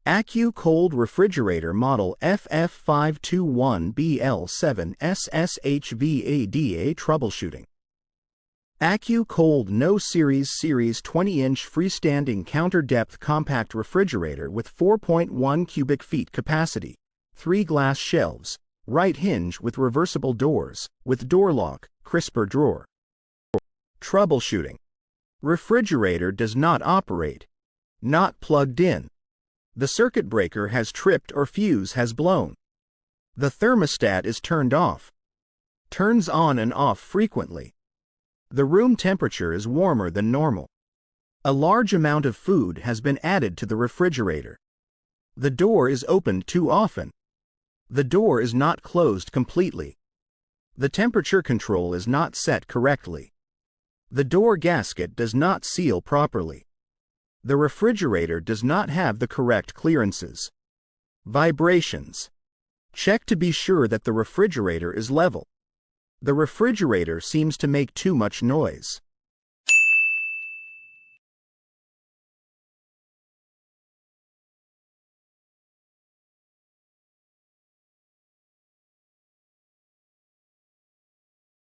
AccuCold refrigerator model FF521BL7SSHVADA troubleshooting. AccuCold No Series 20-inch freestanding counter-depth compact refrigerator with 4.1 cubic feet capacity, 3 glass shelves, right hinge with reversible doors, with door lock, crisper drawer. Troubleshooting. Refrigerator does not operate. Not plugged in. The circuit breaker has tripped or fuse has blown. The thermostat is turned off. Turns on and off frequently. The room temperature is warmer than normal. A large amount of food has been added to the refrigerator. The door is opened too often. The door is not closed completely. The temperature control is not set correctly. The door gasket does not seal properly. The refrigerator does not have the correct clearances. Vibrations. Check to be sure that the refrigerator is level. The refrigerator seems to make too much noise.